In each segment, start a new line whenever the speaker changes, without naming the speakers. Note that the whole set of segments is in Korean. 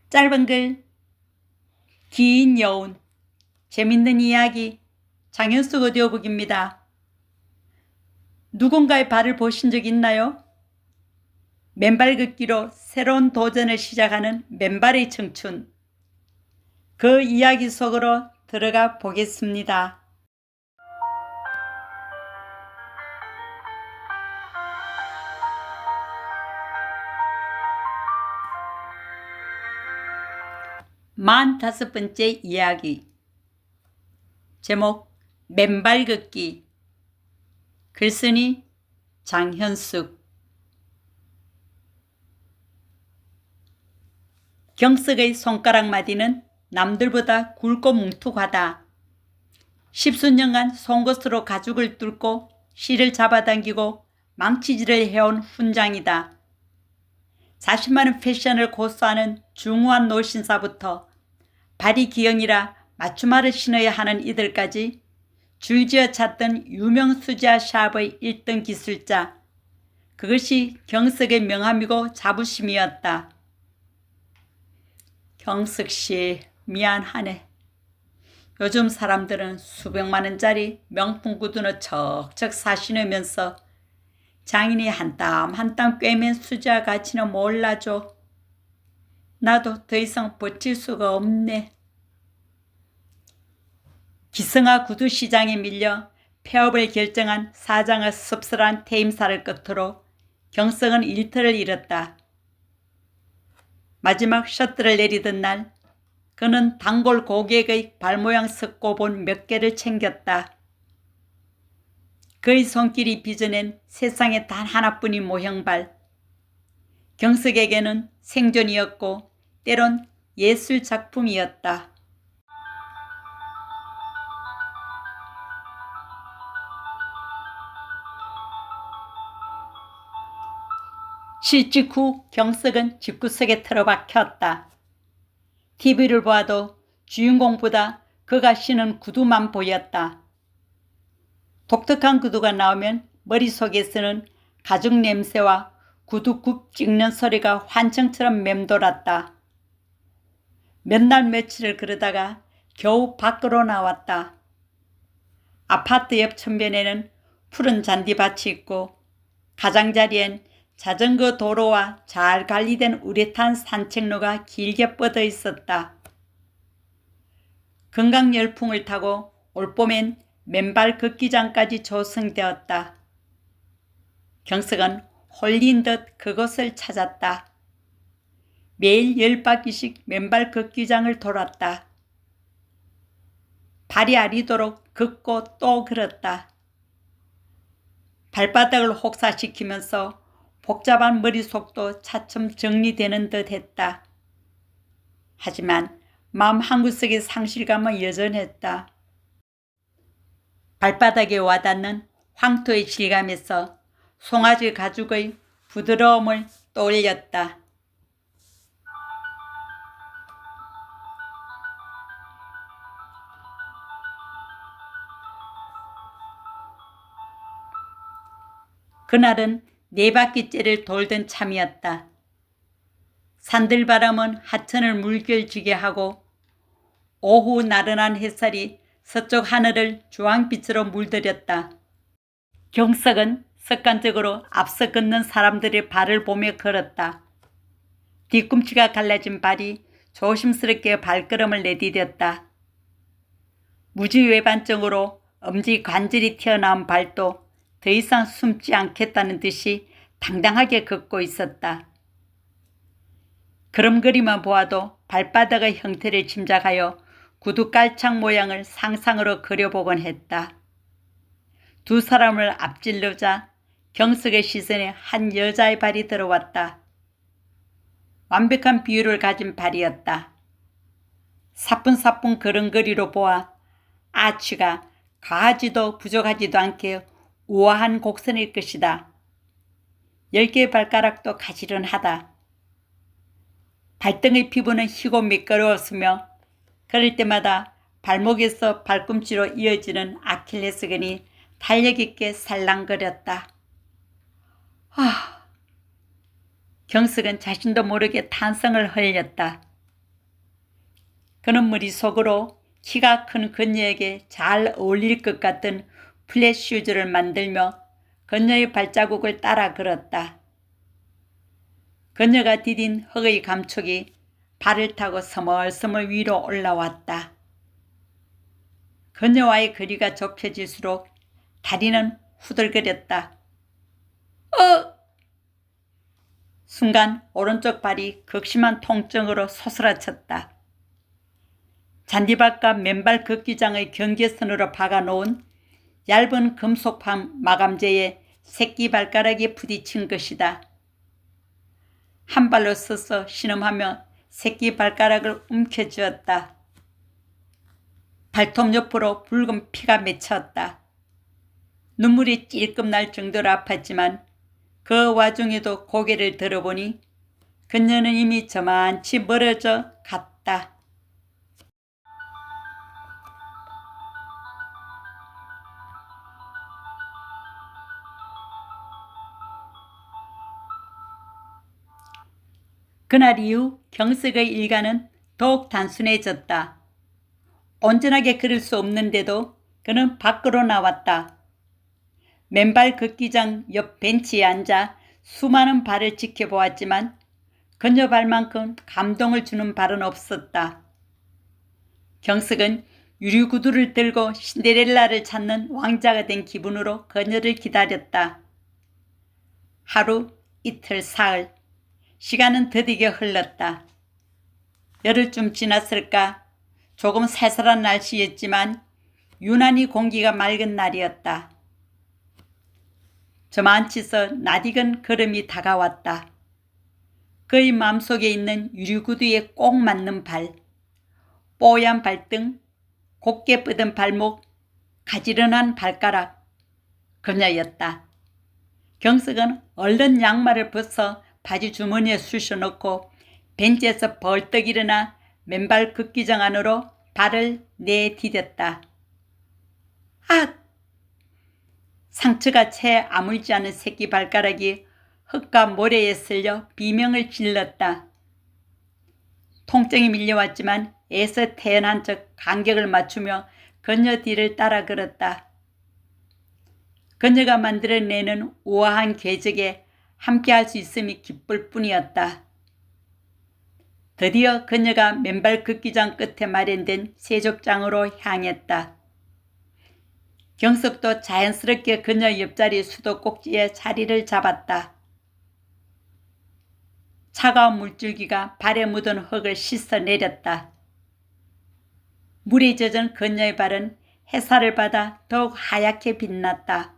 짧은 글, 긴 여운, 재밌는 이야기, 장현숙 오디오북입니다. 누군가의 발을 보신 적 있나요? 맨발 걷기로 새로운 도전을 시작하는 맨발의 청춘. 그 이야기 속으로 들어가 보겠습니다. (45) 번째 이야기. 제목 맨발 걷기. 글쓴이 장현숙. 경석의 손가락 마디는 남들보다 굵고 뭉툭하다. 십수년간 송곳으로 가죽을 뚫고 실을 잡아당기고 망치질을 해온 훈장이다. 자신만의 패션을 고수하는 중후한 노신사부터 발이 기형이라 맞춤화를 신어야 하는 이들까지 줄지어 찾던 유명 수지아 샵의 1등 기술자. 그것이 경석의 명함이고 자부심이었다. 경석씨, 미안하네. 요즘 사람들은 수백만 원짜리 명품 구두는 척척 사신으면서 장인이 한 땀 한 땀 꿰맨 수지아 가치는 몰라줘. 나도 더 이상 버틸 수가 없네. 기성아 구두 시장에 밀려 폐업을 결정한 사장의 씁쓸한 퇴임사를 끝으로 경석은 일터를 잃었다. 마지막 셔틀을 내리던 날 그는 단골 고객의 발모양 석고본 몇 개를 챙겼다. 그의 손길이 빚어낸 세상에 단 하나뿐인 모형발. 경석에게는 생존이었고 때론 예술작품이었다. 실직 후 경석은 집구석에 틀어박혔다. TV를 보아도 주인공보다 그가 신은 구두만 보였다. 독특한 구두가 나오면 머릿속에서는 가죽 냄새와 구두 굽 찍는 소리가 환청처럼 맴돌았다. 몇 날 며칠을 그러다가 겨우 밖으로 나왔다. 아파트 옆 천변에는 푸른 잔디밭이 있고 가장자리엔 자전거 도로와 잘 관리된 우레탄 산책로가 길게 뻗어 있었다. 건강열풍을 타고 올봄엔 맨발 걷기장까지 조성되었다. 경석은 홀린 듯 그곳을 찾았다. 매일 10바퀴씩 맨발 걷기장을 돌았다. 발이 아리도록 걷고 또 걸었다. 발바닥을 혹사시키면서 복잡한 머릿속도 차츰 정리되는 듯 했다. 하지만 마음 한구석의 상실감은 여전했다. 발바닥에 와닿는 황토의 질감에서 송아지 가죽의 부드러움을 떠올렸다. 그날은 4바퀴째를 돌던 참이었다. 산들바람은 하천을 물결지게 하고 오후 나른한 햇살이 서쪽 하늘을 주황빛으로 물들였다. 경석은 습관적으로 앞서 걷는 사람들의 발을 보며 걸었다. 뒤꿈치가 갈라진 발이 조심스럽게 발걸음을 내디뎠다. 무지외반증으로 엄지 관절이 튀어나온 발도 더 이상 숨지 않겠다는 듯이 당당하게 걷고 있었다. 걸음걸이만 보아도 발바닥의 형태를 짐작하여 구두 깔창 모양을 상상으로 그려보곤 했다. 두 사람을 앞질르자 경석의 시선에 한 여자의 발이 들어왔다. 완벽한 비율을 가진 발이었다. 사뿐사뿐 걸음걸이로 보아 아치가 과하지도 부족하지도 않게 우아한 곡선일 것이다. 10개의 발가락도 가지런하다. 발등의 피부는 희고 미끄러웠으며 걸을 때마다 발목에서 발꿈치로 이어지는 아킬레스건이 탄력있게 살랑거렸다. 경석은 자신도 모르게 탄성을 흘렸다. 그는 머릿속으로 키가 큰 그녀에게 잘 어울릴 것 같은 플랫 슈즈를 만들며 그녀의 발자국을 따라 걸었다. 그녀가 디딘 흙의 감촉이 발을 타고 서멀서멀 위로 올라왔다. 그녀와의 거리가 좁혀질수록 다리는 후들거렸다. 순간 오른쪽 발이 극심한 통증으로 솟으라쳤다. 잔디밭과 맨발 걷기장의 경계선으로 박아놓은 얇은 금속판 마감재에 새끼 발가락이 부딪힌 것이다. 한 발로 서서 신음하며 새끼 발가락을 움켜쥐었다. 발톱 옆으로 붉은 피가 맺혔다. 눈물이 찔끔 날 정도로 아팠지만 그 와중에도 고개를 들어보니 그녀는 이미 저만치 멀어져 갔다. 그날 이후 경석의 일가는 더욱 단순해졌다. 온전하게 걸을 수 없는데도 그는 밖으로 나왔다. 맨발 걷기장 옆 벤치에 앉아 수많은 발을 지켜보았지만 그녀 발만큼 감동을 주는 발은 없었다. 경석은 유리구두를 들고 신데렐라를 찾는 왕자가 된 기분으로 그녀를 기다렸다. 하루, 이틀, 사흘. 시간은 더디게 흘렀다. 열흘쯤 지났을까? 조금 살살한 날씨였지만 유난히 공기가 맑은 날이었다. 저만치서 낯익은 걸음이 다가왔다. 그의 마음속에 있는 유리구두에 꼭 맞는 발, 뽀얀 발등, 곱게 뻗은 발목, 가지런한 발가락, 그녀였다. 경석은 얼른 양말을 벗어 바지 주머니에 쑤셔넣고 벤치에서 벌떡 일어나 맨발 걷기장 안으로 발을 내디뎠다. 상처가 채 아물지 않은 새끼 발가락이 흙과 모래에 쓸려 비명을 질렀다. 통증이 밀려왔지만 애써 태연한 척 간격을 맞추며 그녀 뒤를 따라 걸었다. 그녀가 만들어내는 우아한 궤적에 함께할 수 있음이 기쁠 뿐이었다. 드디어 그녀가 맨발 걷기장 끝에 마련된 세족장으로 향했다. 경석도 자연스럽게 그녀 옆자리 수도꼭지에 자리를 잡았다. 차가운 물줄기가 발에 묻은 흙을 씻어내렸다. 물에 젖은 그녀의 발은 햇살을 받아 더욱 하얗게 빛났다.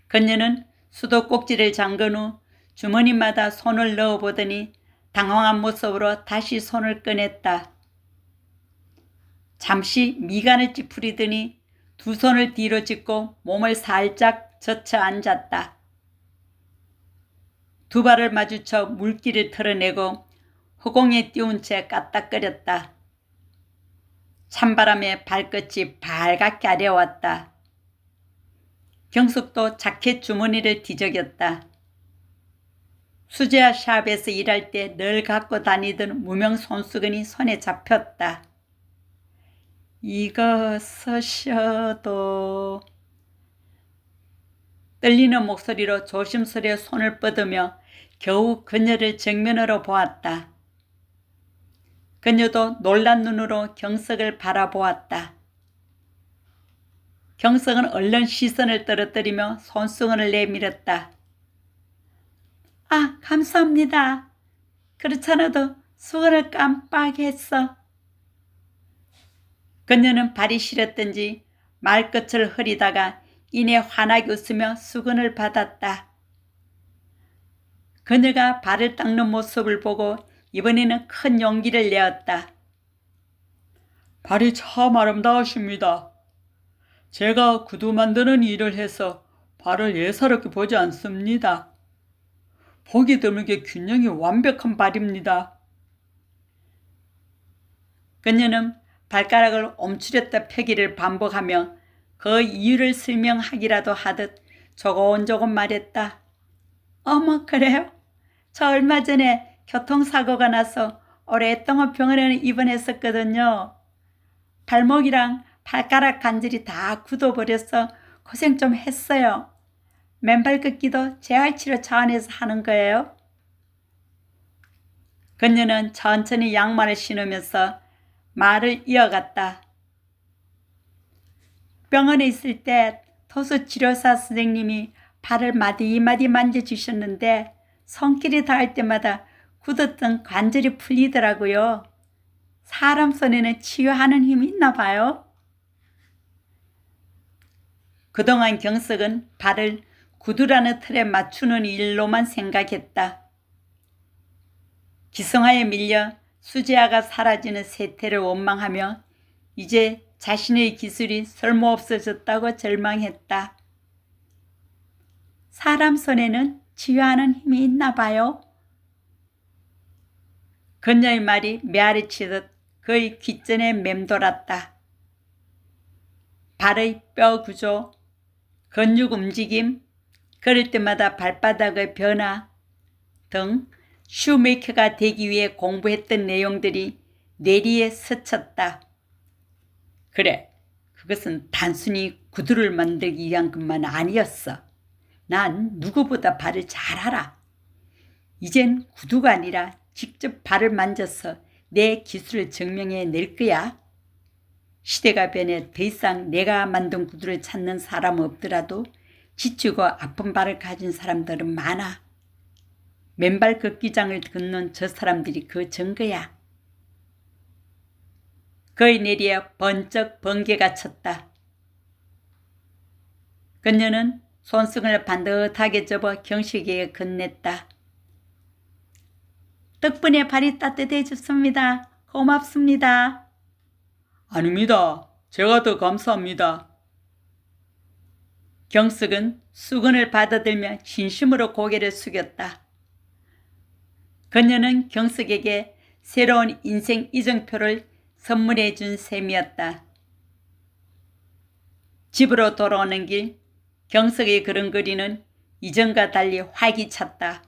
그녀는 수도꼭지를 잠근 후 주머니마다 손을 넣어보더니 당황한 모습으로 다시 손을 꺼냈다. 잠시 미간을 찌푸리더니 두 손을 뒤로 짚고 몸을 살짝 젖혀 앉았다. 두 발을 마주쳐 물기를 털어내고 허공에 띄운 채 까딱거렸다. 찬바람에 발끝이 발갛게 아려왔다. 경석도 자켓 주머니를 뒤적였다. 수제화 샵에서 일할 때 늘 갖고 다니던 무명 손수건이 손에 잡혔다. 이거 쓰셔도... 떨리는 목소리로 조심스레 손을 뻗으며 겨우 그녀를 정면으로 보았다. 그녀도 놀란 눈으로 경석을 바라보았다. 경석은 얼른 시선을 떨어뜨리며 손수건을 내밀었다. 감사합니다. 그렇잖아도 수건을 깜빡했어. 그녀는 발이 시렸던지 말끝을 흐리다가 이내 환하게 웃으며 수건을 받았다. 그녀가 발을 닦는 모습을 보고 이번에는 큰 용기를 내었다. 발이 참 아름다우십니다. 제가 구두 만드는 일을 해서 발을 예사롭게 보지 않습니다. 보기 드물게 균형이 완벽한 발입니다. 그녀는 발가락을 옴츠렸다 펴기를 반복하며 그 이유를 설명하기라도 하듯 조곤조곤 말했다. 어머, 그래요? 저 얼마 전에 교통사고가 나서 오랫동안 병원에는 입원했었거든요. 발목이랑 발가락 관절이 다 굳어버려서 고생 좀 했어요. 맨발 걷기도 재활치료 차원에서 하는 거예요. 그녀는 천천히 양말을 신으면서 말을 이어갔다. 병원에 있을 때 도수치료사 선생님이 발을 마디마디 만져주셨는데 손길이 닿을 때마다 굳었던 관절이 풀리더라고요. 사람 손에는 치유하는 힘이 있나 봐요. 그동안 경석은 발을 구두라는 틀에 맞추는 일로만 생각했다. 기성화에 밀려 수지아가 사라지는 세태를 원망하며 이제 자신의 기술이 쓸모없어졌다고 절망했다. 사람 손에는 치유하는 힘이 있나 봐요. 그녀의 말이 메아리 치듯 그의 귓전에 맴돌았다. 발의 뼈 구조, 근육 움직임, 걸을 때마다 발바닥의 변화 등 슈메이커가 되기 위해 공부했던 내용들이 뇌리에 스쳤다. 그래, 그것은 단순히 구두를 만들기 위한 것만 아니었어. 난 누구보다 발을 잘 알아. 이젠 구두가 아니라 직접 발을 만져서 내 기술을 증명해낼 거야. 시대가 변해 더 이상 내가 만든 구두를 찾는 사람은 없더라도 지치고 아픈 발을 가진 사람들은 많아. 맨발 걷기장을 걷는 저 사람들이 그 증거야. 그의 내리에 번쩍 번개가 쳤다. 그녀는 손등을 반듯하게 접어 경식에게 건넸다. 덕분에 발이 따뜻해졌습니다. 고맙습니다. 아닙니다. 제가 더 감사합니다. 경숙은 수건을 받아들며 진심으로 고개를 숙였다. 그녀는 경숙에게 새로운 인생 이정표를 선물해 준 셈이었다. 집으로 돌아오는 길 경숙의 걸음걸이는 이전과 달리 활기찼다.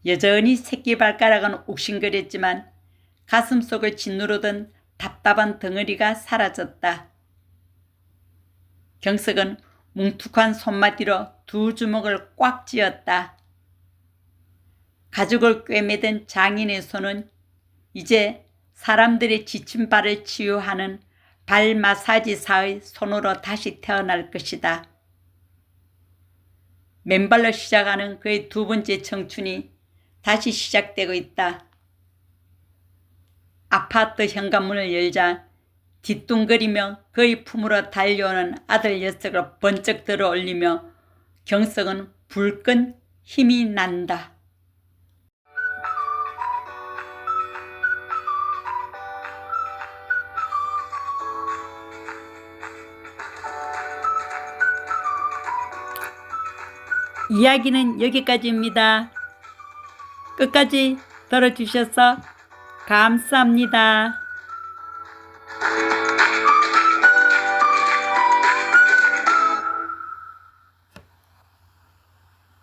여전히 새끼 발가락은 욱신거렸지만 가슴속을 짓누르던 답답한 덩어리가 사라졌다. 경석은 뭉툭한 손마디로 두 주먹을 꽉 쥐었다. 가죽을 꿰매던 장인의 손은 이제 사람들의 지친 발을 치유하는 발 마사지사의 손으로 다시 태어날 것이다. 맨발로 시작하는 그의 두 번째 청춘이 다시 시작되고 있다. 아파트 현관문을 열자 뒤뚱거리며 그의 품으로 달려오는 아들 녀석을 번쩍 들어 올리며 경석은 불끈 힘이 난다. 이야기는 여기까지입니다. 끝까지 들어주셔서 감사합니다.